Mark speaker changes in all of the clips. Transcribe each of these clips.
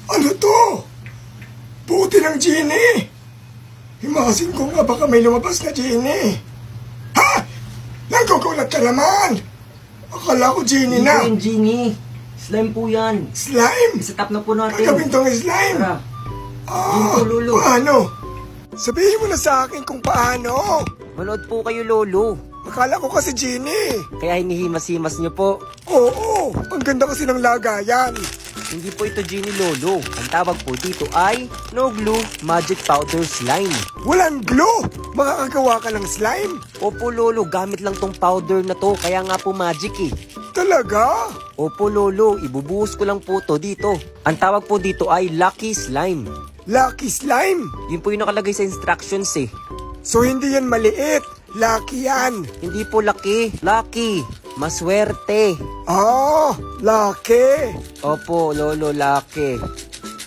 Speaker 1: Ano to? Puti ng Genie. Himasin ko nga baka may lumabas na Genie. Ha? Nagkukulat ka naman. Akala ko Genie na.
Speaker 2: Hindi po yung Genie. Slime po yan.
Speaker 1: Slime?
Speaker 2: Set up na po natin.
Speaker 1: Kagawin tong slime.
Speaker 2: Tara. Genie po, Lolo.
Speaker 1: Paano? Sabihin mo na sa akin kung paano.
Speaker 2: Manood po kayo, Lolo.
Speaker 1: Akala ko kasi Genie.
Speaker 2: Kaya hinihimas-himas niyo po.
Speaker 1: Oo, ang ganda kasi ng lagayan.
Speaker 2: Hindi po ito Genie, Lolo. Ang tawag po dito ay No Glue Magic Powder Slime.
Speaker 1: Walang glue. Makakagawa ka ng slime.
Speaker 2: Opo, Lolo. Gamit lang tong powder na to. Kaya nga po magic eh.
Speaker 1: Talaga?
Speaker 2: Opo, Lolo. Ibubuhos ko lang po to dito. Ang tawag po dito ay Lucky Slime.
Speaker 1: Lucky slime?
Speaker 2: Yun po yung nakalagay sa instructions eh.
Speaker 1: So hindi yan maliit. Lucky yan.
Speaker 2: Hindi po lucky. Lucky. Maswerte.
Speaker 1: Ah, lucky.
Speaker 2: Opo, Lolo, lucky.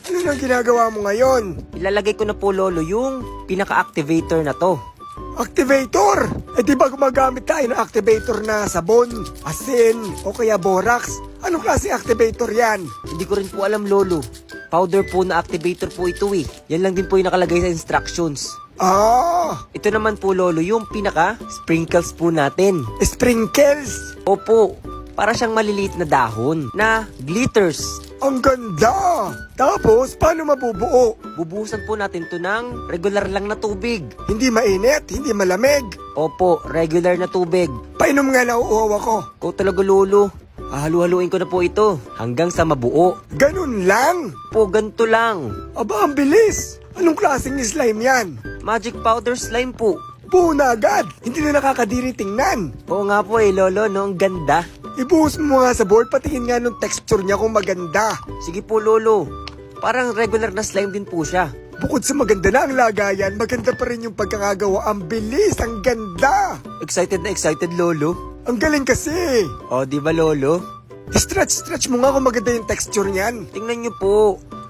Speaker 1: Ano nang ginagawa mo ngayon?
Speaker 2: Ilalagay ko na po, Lolo, yung pinaka-activator na to.
Speaker 1: Activator? Eh di ba gumagamit tayo ng activator na sabon, asin, o kaya borax? Anong klase activator yan?
Speaker 2: Hindi ko rin po alam, Lolo. Powder po na activator po ito eh. Yan lang din po yung nakalagay sa instructions.
Speaker 1: Ah,
Speaker 2: Ito naman po, Lolo, yung pinaka-sprinkles po natin.
Speaker 1: sprinkles.
Speaker 2: Opo, para siyang maliliit na dahon na glitters.
Speaker 1: Ang ganda. Tapos, paano mabubuo?
Speaker 2: Bubuhusan po natin to ng regular lang na tubig.
Speaker 1: Hindi mainit, hindi malamig.
Speaker 2: Opo, regular na tubig.
Speaker 1: Painom nga na uuhaw ako.
Speaker 2: Ikaw talaga, Lolo. Hahalu-haluin ko na po ito hanggang sa mabuo.
Speaker 1: Ganun lang.
Speaker 2: Po, ganito lang.
Speaker 1: Aba, ang bilis. Anong klaseng slime yan?
Speaker 2: Magic powder slime po.
Speaker 1: Buo na agad. Hindi na nakakadiri tingnan.
Speaker 2: Oo nga po eh, Lolo, no? Ang ganda.
Speaker 1: Ibuhos mo nga sa board, patingin nga nung texture niya kung maganda.
Speaker 2: Sige po, Lolo. Parang regular na slime din po siya.
Speaker 1: Bukod sa maganda na ang lagayan, maganda pa rin yung pagkakagawa. Ang bilis, ang ganda.
Speaker 2: Excited na excited, Lolo.
Speaker 1: Ang galing kasi.
Speaker 2: O, di ba, Lolo?
Speaker 1: Stretch mo nga kung maganda yung texture niyan.
Speaker 2: Tingnan nyo po.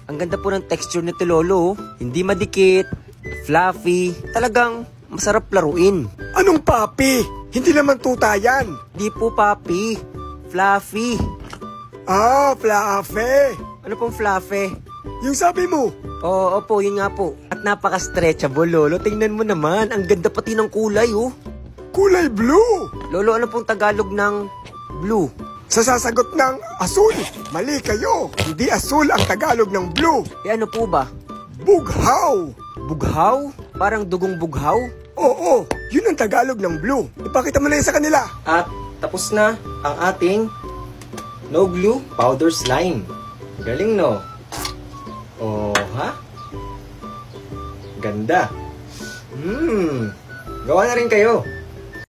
Speaker 2: Ang ganda po ng texture nito, Lolo. Hindi madikit, fluffy, talagang masarap laruin.
Speaker 1: Anong papi? Hindi naman tuta yan.
Speaker 2: Di po, papi. Fluffy.
Speaker 1: Ah, fluffy.
Speaker 2: Ano pong fluffy?
Speaker 1: Yung sabi mo.
Speaker 2: Oo, opo, yun nga po. At napaka-stretchable, Lolo. Tingnan mo naman. Ang ganda pati ng kulay, oh.
Speaker 1: Kulay blue.
Speaker 2: Lolo, ano pong Tagalog ng blue?
Speaker 1: Sa sasagot ng asul, mali kayo. Hindi asul ang Tagalog ng blue.
Speaker 2: Eh ano po ba?
Speaker 1: Bughaw.
Speaker 2: Bughaw? Parang dugong bughaw?
Speaker 1: Oo, yun ang Tagalog ng blue. Ipakita mo na yun sa kanila.
Speaker 2: At tapos na ang ating No Glue Powder Slime. Galing, no? Oh, ha? Ganda. Gawa na rin kayo.